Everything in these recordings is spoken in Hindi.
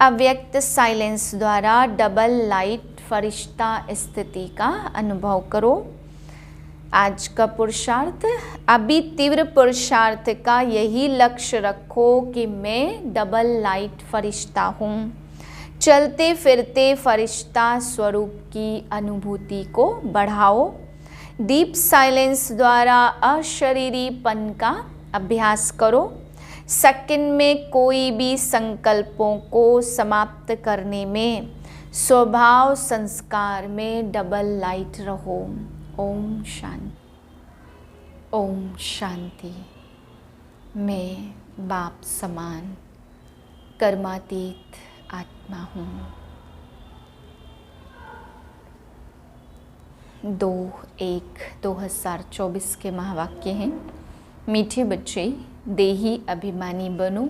अव्यक्त साइलेंस द्वारा डबल लाइट फरिश्ता स्थिति का अनुभव करो। आज का पुरुषार्थ, अभी तीव्र पुरुषार्थ का यही लक्ष्य रखो कि मैं डबल लाइट फरिश्ता हूँ। चलते फिरते फरिश्ता स्वरूप की अनुभूति को बढ़ाओ। डीप साइलेंस द्वारा अशरीरीपन का अभ्यास करो। सेकंड में कोई भी संकल्पों को समाप्त करने में स्वभाव संस्कार में डबल लाइट रहो। ओम शांति। ओम शांति। मैं बाप समान कर्मातीत आत्मा हूँ। 2/1/2024 के महावाक्य हैं। मीठे बच्चे, देही अभिमानी बनो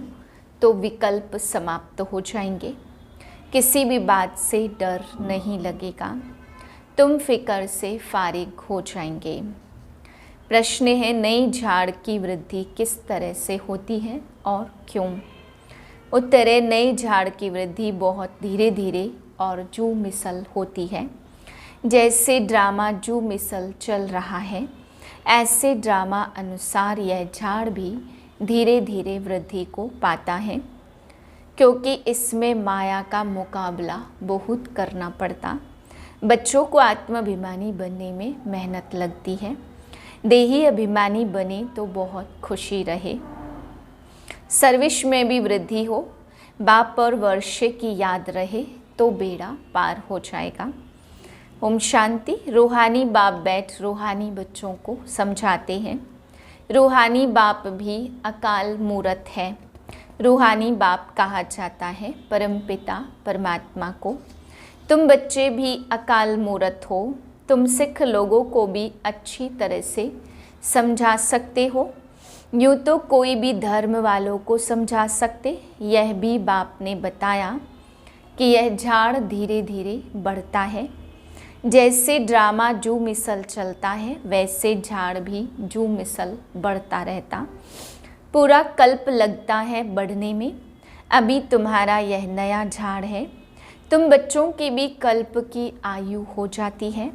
तो विकल्प समाप्त हो जाएंगे। किसी भी बात से डर नहीं लगेगा। तुम फिक्र से फारिग हो जाएंगे। प्रश्न है, नई झाड़ की वृद्धि किस तरह से होती है और क्यों? उत्तर है, नई झाड़ की वृद्धि बहुत धीरे धीरे और जू मिसल होती है। जैसे ड्रामा जू मिसल चल रहा है, ऐसे ड्रामा अनुसार यह झाड़ भी धीरे धीरे वृद्धि को पाता है, क्योंकि इसमें माया का मुकाबला बहुत करना पड़ता। बच्चों को आत्माभिमानी बनने में मेहनत लगती है। देही अभिमानी बने तो बहुत खुशी रहे। सर्विस में भी वृद्धि हो, बाप और वर्षे की याद रहे तो बेड़ा पार हो जाएगा। ओम शांति। रूहानी बाप बैठ रूहानी बच्चों को समझाते हैं। रूहानी बाप भी अकाल मूरत है। रूहानी बाप कहा जाता है परमपिता परमात्मा को। तुम बच्चे भी अकाल मूरत हो। तुम सिख लोगों को भी अच्छी तरह से समझा सकते हो। यूँ तो कोई भी धर्म वालों को समझा सकते। यह भी बाप ने बताया कि यह झाड़ धीरे धीरे बढ़ता है। जैसे ड्रामा जू मिसल चलता है, वैसे झाड़ भी जू मिसल बढ़ता रहता। पूरा कल्प लगता है बढ़ने में। अभी तुम्हारा यह नया झाड़ है। तुम बच्चों की भी कल्प की आयु हो जाती है।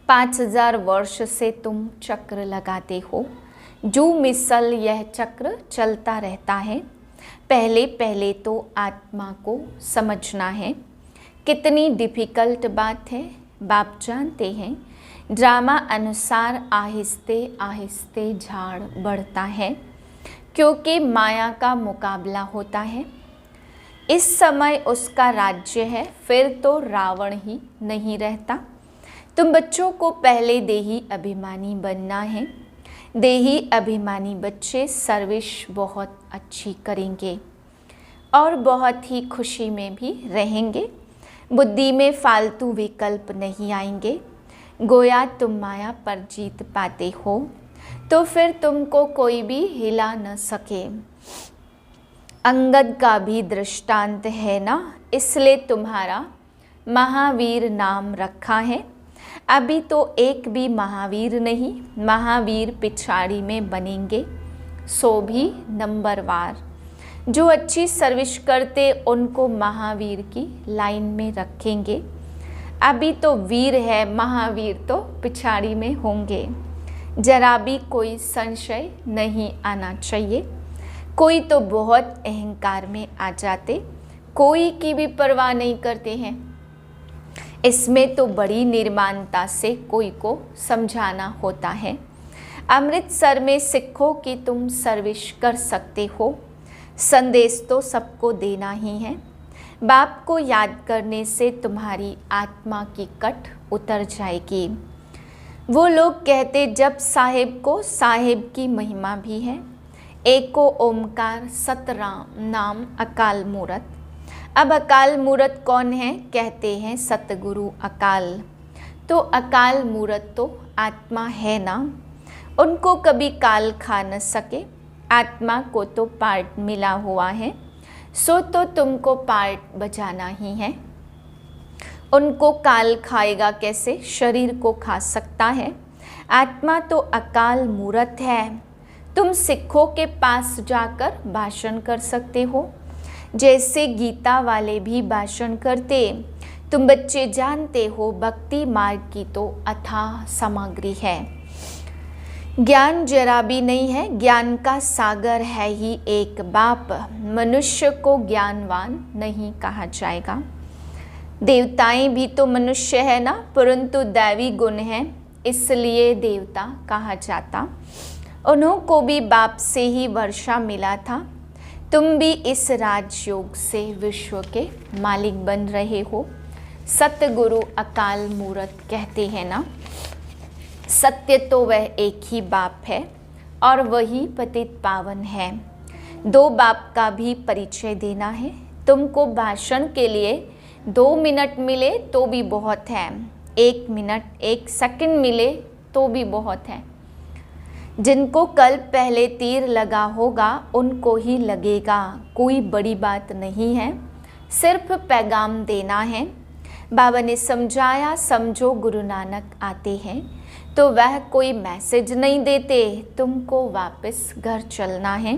5000 वर्ष से तुम चक्र लगाते हो। जू मिसल यह चक्र चलता रहता है। पहले पहले तो आत्मा को समझना है। कितनी डिफ़िकल्ट बात है, बाप जानते हैं। ड्रामा अनुसार आहिस्ते आहिस्ते झाड़ बढ़ता है, क्योंकि माया का मुकाबला होता है। इस समय उसका राज्य है, फिर तो रावण ही नहीं रहता। तुम बच्चों को पहले देही अभिमानी बनना है। देही अभिमानी बच्चे सर्विस बहुत अच्छी करेंगे और बहुत ही खुशी में भी रहेंगे। बुद्धि में फालतू विकल्प नहीं आएंगे। गोया तुम माया पर जीत पाते हो तो फिर तुमको कोई भी हिला न सके। अंगद का भी दृष्टांत है ना, इसलिए तुम्हारा महावीर नाम रखा है। अभी तो एक भी महावीर नहीं, महावीर पिछाड़ी में बनेंगे, सो भी नंबरवार। जो अच्छी सर्विस करते उनको महावीर की लाइन में रखेंगे। अभी तो वीर है, महावीर तो पिछाड़ी में होंगे। जरा भी कोई संशय नहीं आना चाहिए। कोई तो बहुत अहंकार में आ जाते, कोई की भी परवाह नहीं करते हैं। इसमें तो बड़ी निर्माणता से कोई को समझाना होता है। अमृतसर में सीखो कि तुम सर्विस कर सकते हो। संदेश तो सबको देना ही है। बाप को याद करने से तुम्हारी आत्मा की कट उतर जाएगी। वो लोग कहते जब साहेब को साहेब की महिमा भी है। एको ओमकार सतराम नाम अकाल मूरत। अब अकाल मूरत कौन है? कहते हैं सतगुरु अकाल। तो अकाल मूरत तो आत्मा है ना, उनको कभी काल खा न सके। आत्मा को तो पार्ट मिला हुआ है, सो तो तुमको पार्ट बजाना ही है। उनको काल खाएगा कैसे? शरीर को खा सकता है। आत्मा तो अकाल मूरत है। तुम सिखों के पास जाकर भाषण कर सकते हो। जैसे गीता वाले भी भाषण करते। तुम बच्चे जानते हो भक्ति मार्ग की तो अथाह सामग्री है। ज्ञान जरा भी नहीं है, ज्ञान का सागर है ही एक बाप। मनुष्य को ज्ञानवान नहीं कहा जाएगा। देवताएं भी तो मनुष्य है ना, परंतु दैवी गुण है इसलिए देवता कहा जाता। उन्हों को भी बाप से ही वर्षा मिला था। तुम भी इस राजयोग से विश्व के मालिक बन रहे हो। सतगुरु अकाल मूरत कहते हैं ना, सत्य तो वह एक ही बाप है और वही पतित पावन है। दो बाप का भी परिचय देना है। तुमको भाषण के लिए 2 मिनट मिले तो भी बहुत है, 1 मिनट 1 सेकंड मिले तो भी बहुत है। जिनको कल पहले तीर लगा होगा उनको ही लगेगा, कोई बड़ी बात नहीं है, सिर्फ पैगाम देना है। बाबा ने समझाया, समझो गुरु नानक आते हैं तो वह कोई मैसेज नहीं देते, तुमको वापस घर चलना है।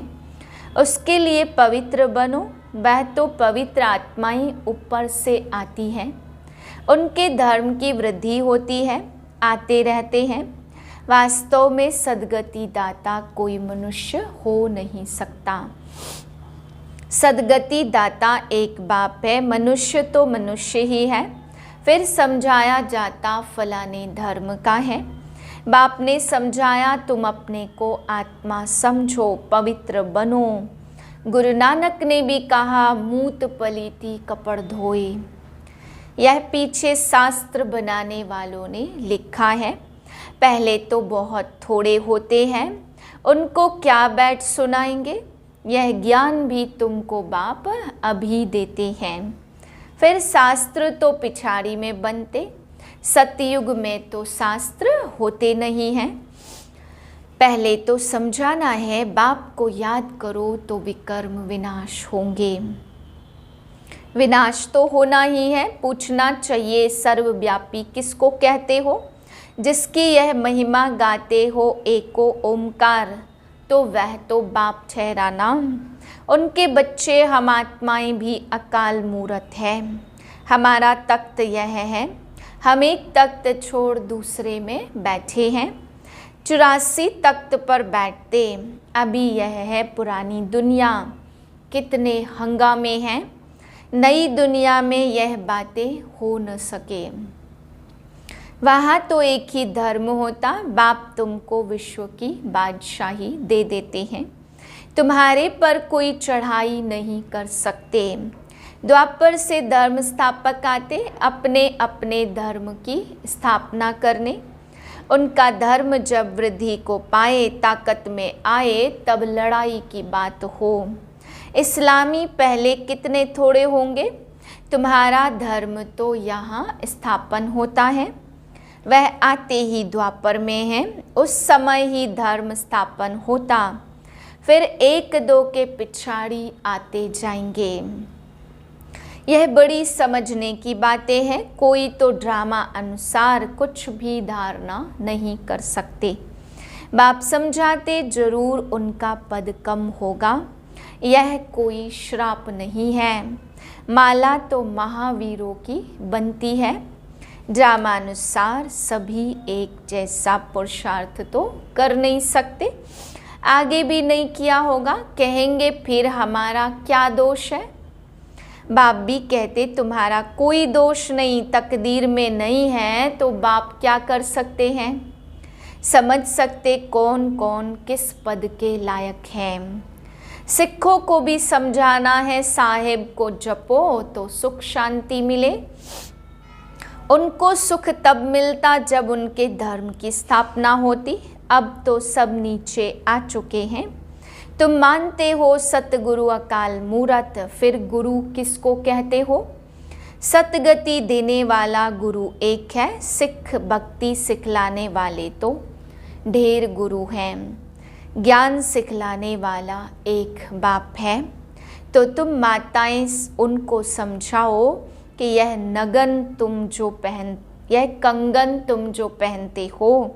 उसके लिए पवित्र बनो। वह तो पवित्र आत्माएं ऊपर से आती हैं, उनके धर्म की वृद्धि होती है, आते रहते हैं। वास्तव में सद्गति दाता कोई मनुष्य हो नहीं सकता। सद्गति दाता एक बाप है, मनुष्य तो मनुष्य ही है। फिर समझाया जाता फलाने धर्म का है। बाप ने समझाया तुम अपने को आत्मा समझो, पवित्र बनो। गुरु नानक ने भी कहा मूत पलीती कपड़ धोए। यह पीछे शास्त्र बनाने वालों ने लिखा है। पहले तो बहुत थोड़े होते हैं, उनको क्या बैठ सुनाएंगे। यह ज्ञान भी तुमको बाप अभी देते हैं। फिर शास्त्र तो पिछाड़ी में बनते, सतयुग में तो शास्त्र होते नहीं हैं। पहले तो समझाना है, बाप को याद करो तो विकर्म विनाश होंगे। विनाश तो होना ही है। पूछना चाहिए सर्वव्यापी किसको कहते हो, जिसकी यह महिमा गाते हो एको ओमकार, तो वह तो बाप ठहरा ना। उनके बच्चे हम आत्माएं भी अकाल मूरत है। हमारा तख्त यह है, हम एक तख्त छोड़ दूसरे में बैठे हैं। 84 तख्त पर बैठते। अभी यह है पुरानी दुनिया, कितने हंगामे हैं। नई दुनिया में यह बातें हो न सके। वहाँ तो एक ही धर्म होता। बाप तुमको विश्व की बादशाही दे देते हैं, तुम्हारे पर कोई चढ़ाई नहीं कर सकते। द्वापर से धर्म स्थापक आते अपने अपने धर्म की स्थापना करने। उनका धर्म जब वृद्धि को पाए, ताकत में आए, तब लड़ाई की बात हो। इस्लामी पहले कितने थोड़े होंगे। तुम्हारा धर्म तो यहाँ स्थापन होता है, वह आते ही द्वापर में है, उस समय ही धर्म स्थापन होता। फिर 1-2 के पिछाड़ी आते जाएंगे। यह बड़ी समझने की बातें हैं। कोई तो ड्रामा अनुसार कुछ भी धारणा नहीं कर सकते। बाप समझाते जरूर उनका पद कम होगा, यह कोई श्राप नहीं है। माला तो महावीरों की बनती है। ड्रामानुसार सभी एक जैसा पुरुषार्थ तो कर नहीं सकते, आगे भी नहीं किया होगा। कहेंगे फिर हमारा क्या दोष है। बाप भी कहते तुम्हारा कोई दोष नहीं, तकदीर में नहीं है तो बाप क्या कर सकते हैं। समझ सकते कौन कौन किस पद के लायक हैं। सिखों को भी समझाना है, साहेब को जपो तो सुख शांति मिले। उनको सुख तब मिलता जब उनके धर्म की स्थापना होती। अब तो सब नीचे आ चुके हैं। तुम मानते हो सतगुरु अकाल मूरत, फिर गुरु किसको कहते हो। सतगति देने वाला गुरु एक है, सिख भक्ति सिखलाने वाले तो ढेर गुरु हैं। ज्ञान सिखलाने वाला एक बाप है। तो तुम माताएं उनको समझाओ कि यह कंगन तुम जो पहनते हो,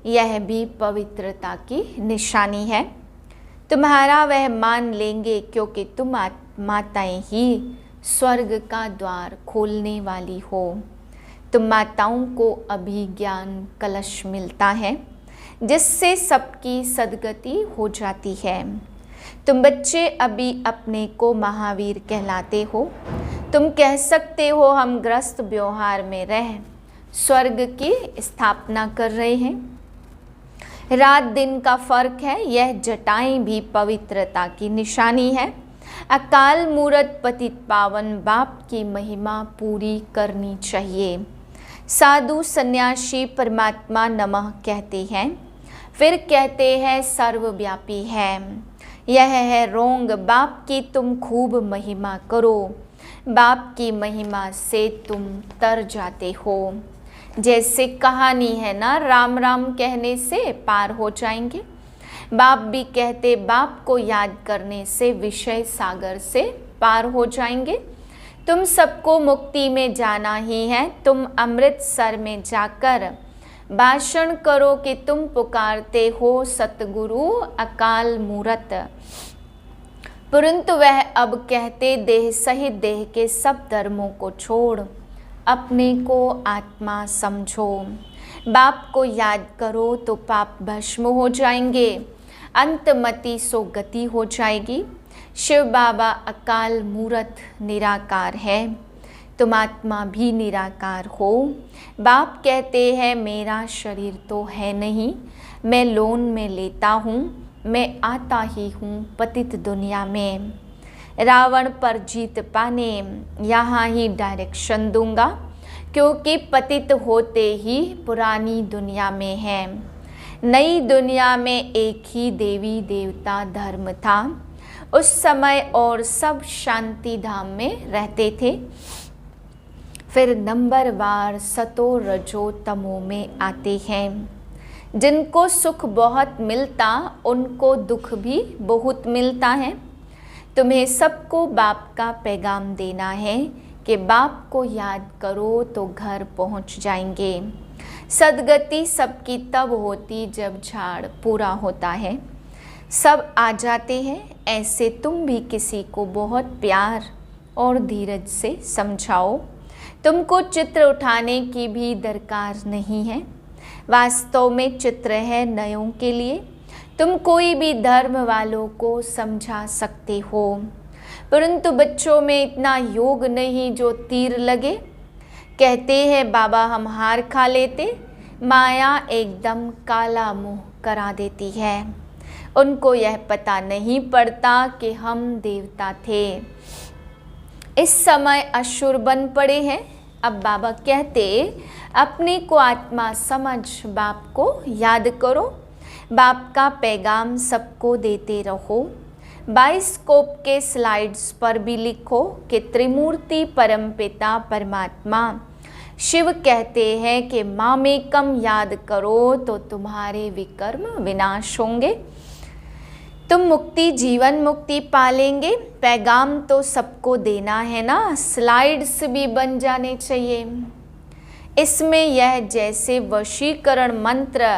यह भी पवित्रता की निशानी है। तुम्हारा वह मान लेंगे, क्योंकि तुम माताएं ही स्वर्ग का द्वार खोलने वाली हो। तुम माताओं को अभिज्ञान कलश मिलता है, जिससे सबकी सद्गति हो जाती है। तुम बच्चे अभी अपने को महावीर कहलाते हो। तुम कह सकते हो हम ग्रस्त व्यवहार में रह स्वर्ग की स्थापना कर रहे हैं। रात दिन का फर्क है, यह जटाएं भी पवित्रता की निशानी है। अकाल मूरत पतित पावन बाप की महिमा पूरी करनी चाहिए। साधु सन्यासी परमात्मा नमः कहते हैं, फिर कहते हैं सर्वव्यापी है। यह है रोंग, बाप की तुम खूब महिमा करो। बाप की महिमा से तुम तर जाते हो। जैसे कहानी है ना, राम राम कहने से पार हो जाएंगे। बाप भी कहते, बाप को याद करने से विषय सागर से पार हो जाएंगे। तुम सबको मुक्ति में जाना ही है। तुम अमृतसर में जाकर भाषण करो कि तुम पुकारते हो सतगुरु अकाल मूरत। परंतु वह अब कहते, देह सहित देह के सब धर्मों को छोड़ अपने को आत्मा समझो। बाप को याद करो तो पाप भस्म हो जाएंगे, अंतमति सो गति हो जाएगी। शिव बाबा अकाल मूरत निराकार है, तुम आत्मा भी निराकार हो। बाप कहते हैं, मेरा शरीर तो है नहीं, मैं लोन में लेता हूँ, मैं आता ही हूँ पतित दुनिया में। रावण पर जीत पाने यहाँ ही डायरेक्शन दूंगा, क्योंकि पतित होते ही पुरानी दुनिया में है। नई दुनिया में एक ही देवी देवता धर्म था उस समय, और सब शांति धाम में रहते थे। फिर नंबरवार सतो रजो तमो में आते हैं। जिनको सुख बहुत मिलता उनको दुख भी बहुत मिलता है। तुम्हें सबको बाप का पैगाम देना है कि बाप को याद करो तो घर पहुंच जाएंगे। सद्गति सबकी तब होती जब झाड़ पूरा होता है, सब आ जाते हैं। ऐसे तुम भी किसी को बहुत प्यार और धीरज से समझाओ। तुमको चित्र उठाने की भी दरकार नहीं है, वास्तव में चित्र है नयों के लिए। तुम कोई भी धर्म वालों को समझा सकते हो, परंतु बच्चों में इतना योग नहीं जो तीर लगे। कहते हैं बाबा हम हार खा लेते, माया एकदम काला मुंह करा देती है। उनको यह पता नहीं पड़ता कि हम देवता थे, इस समय असुर बन पड़े हैं। अब बाबा कहते, अपने को आत्मा समझ बाप को याद करो। बाप का पैगाम सबको देते रहो। बाइस्कोप के स्लाइड्स पर भी लिखो कि त्रिमूर्ति परमपिता परमात्मा शिव कहते हैं कि मामेकम याद करो तो तुम्हारे विकर्म विनाश होंगे, तुम मुक्ति जीवन मुक्ति पालेंगे। पैगाम तो सबको देना है ना, स्लाइड्स भी बन जाने चाहिए। इसमें यह जैसे वशीकरण मंत्र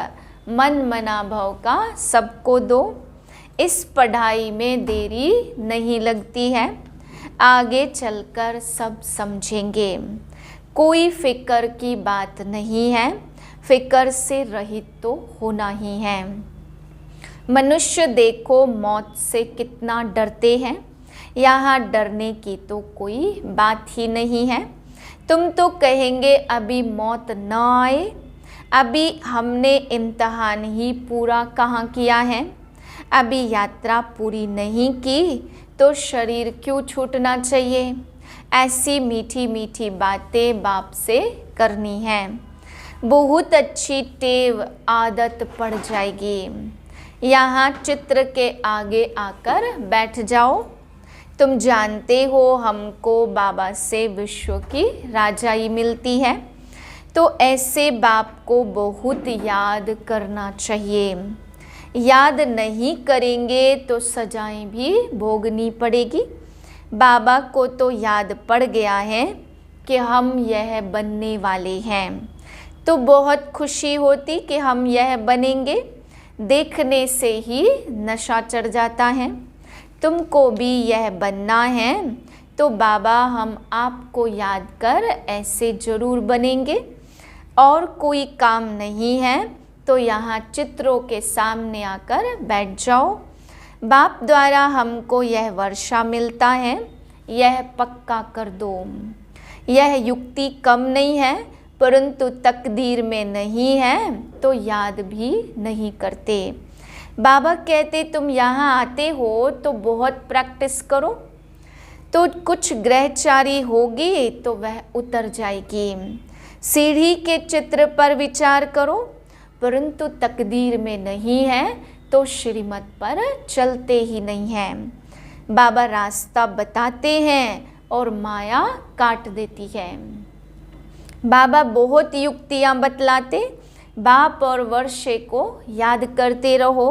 मन मना भव का सबको दो। इस पढ़ाई में देरी नहीं लगती है, आगे चलकर सब समझेंगे। कोई फिक्र की बात नहीं है, फिक्र से रहित तो होना ही है। मनुष्य देखो मौत से कितना डरते हैं, यहाँ डरने की तो कोई बात ही नहीं है। तुम तो कहेंगे अभी मौत न आए, अभी हमने इम्तहान ही पूरा कहाँ किया है, अभी यात्रा पूरी नहीं की तो शरीर क्यों छूटना चाहिए। ऐसी मीठी मीठी बातें बाप से करनी है, बहुत अच्छी टेव आदत पड़ जाएगी। यहाँ चित्र के आगे आकर बैठ जाओ। तुम जानते हो हमको बाबा से विश्व की राजाई मिलती है, तो ऐसे बाप को बहुत याद करना चाहिए। याद नहीं करेंगे तो सजाएं भी भोगनी पड़ेगी। बाबा को तो याद पड़ गया है कि हम यह बनने वाले हैं, तो बहुत खुशी होती कि हम यह बनेंगे। देखने से ही नशा चढ़ जाता है। तुमको भी यह बनना है तो बाबा हम आपको याद कर ऐसे ज़रूर बनेंगे। और कोई काम नहीं है तो यहाँ चित्रों के सामने आकर बैठ जाओ। बाप द्वारा हमको यह वर्षा मिलता है, यह पक्का कर दो। यह युक्ति कम नहीं है, परंतु तकदीर में नहीं है तो याद भी नहीं करते। बाबा कहते तुम यहाँ आते हो तो बहुत प्रैक्टिस करो, तो कुछ ग्रहचारी होगी तो वह उतर जाएगी। सीढ़ी के चित्र पर विचार करो, परंतु तकदीर में नहीं है तो श्रीमत पर चलते ही नहीं है। बाबा रास्ता बताते हैं और माया काट देती है। बाबा बहुत युक्तियाँ बतलाते, बाप और वर्षे को याद करते रहो।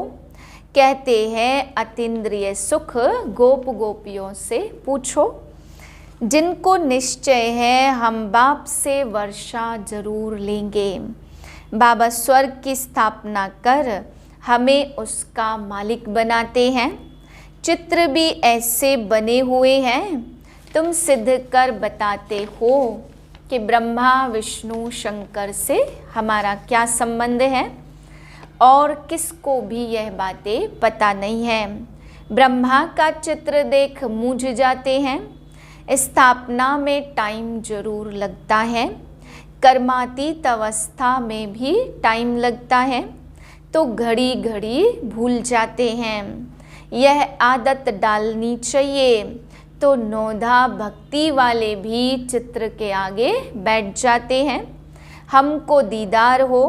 कहते हैं अतीन्द्रिय सुख गोप गोपियों से पूछो। जिनको निश्चय है हम बाप से वर्षा जरूर लेंगे। बाबा स्वर्ग की स्थापना कर हमें उसका मालिक बनाते हैं। चित्र भी ऐसे बने हुए हैं। तुम सिद्ध कर बताते हो कि ब्रह्मा विष्णु शंकर से हमारा क्या संबंध है, और किसको भी यह बातें पता नहीं है। ब्रह्मा का चित्र देख मूझ जाते हैं। स्थापना में टाइम जरूर लगता है, कर्मातीत अवस्था में भी टाइम लगता है, तो घड़ी घड़ी भूल जाते हैं। यह आदत डालनी चाहिए तो नौधा भक्ति वाले भी चित्र के आगे बैठ जाते हैं। हमको दीदार हो,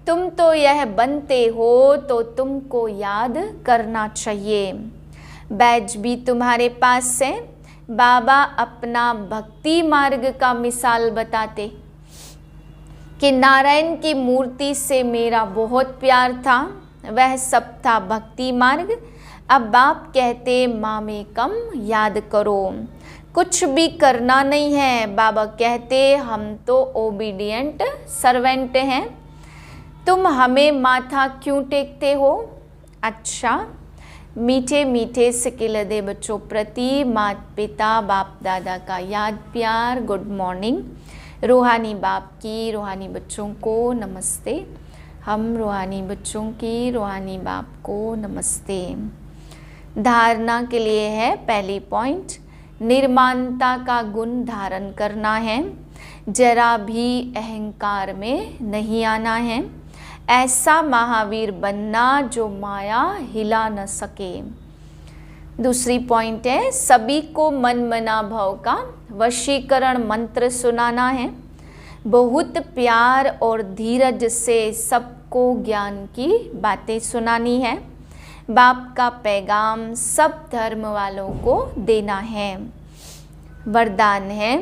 तुम तो यह बनते हो तो तुमको याद करना चाहिए। बैज भी तुम्हारे पास है। बाबा अपना भक्ति मार्ग का मिसाल बताते कि नारायण की मूर्ति से मेरा बहुत प्यार था, वह सब था भक्ति मार्ग। अब बाप कहते मामेकम याद करो, कुछ भी करना नहीं है। बाबा कहते हम तो ओबीडियंट सर्वेंट हैं, तुम हमें माथा क्यों टेकते हो। अच्छा, मीठे मीठे सिकिलदे बच्चों प्रति माता पिता बाप दादा का याद प्यार गुड मॉर्निंग। रूहानी बाप की रूहानी बच्चों को नमस्ते। हम रूहानी बच्चों की रूहानी बाप को नमस्ते। धारणा के लिए है पहली पॉइंट, निर्माणता का गुण धारण करना है। जरा भी अहंकार में नहीं आना है। ऐसा महावीर बनना जो माया हिला न सके। दूसरी पॉइंट है सभी को मन मना भाव का वशीकरण मंत्र सुनाना है। बहुत प्यार और धीरज से सबको ज्ञान की बातें सुनानी है। बाप का पैगाम सब धर्म वालों को देना है। वरदान है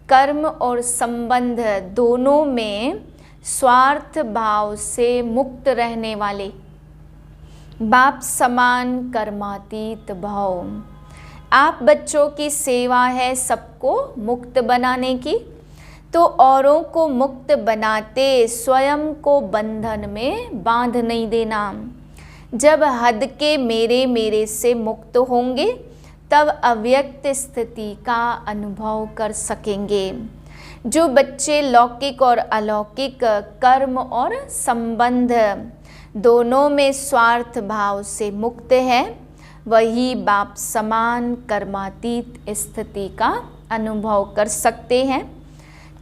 कर्म और संबंध दोनों में स्वार्थ भाव से मुक्त रहने वाले, बाप समान कर्मातीत भाव। आप बच्चों की सेवा है सबको मुक्त बनाने की, तो औरों को मुक्त बनाते स्वयं को बंधन में बांध नहीं देना। जब हद के मेरे मेरे से मुक्त होंगे तब अव्यक्त स्थिति का अनुभव कर सकेंगे। जो बच्चे लौकिक और अलौकिक कर्म और संबंध दोनों में स्वार्थ भाव से मुक्त है, वही बाप समान कर्मातीत स्थिति का अनुभव कर सकते हैं।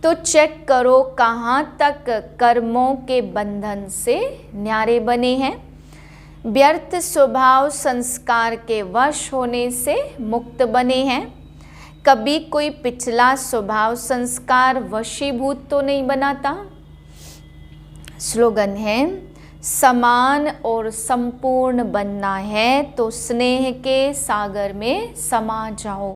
तो चेक करो कहाँ तक कर्मों के बंधन से न्यारे बने हैं। व्यर्थ स्वभाव संस्कार के वश होने से मुक्त बने हैं। कभी कोई पिछला स्वभाव संस्कार वशीभूत तो नहीं बनाता। स्लोगन है समान और संपूर्ण बनना है तो स्नेह के सागर में समा जाओ।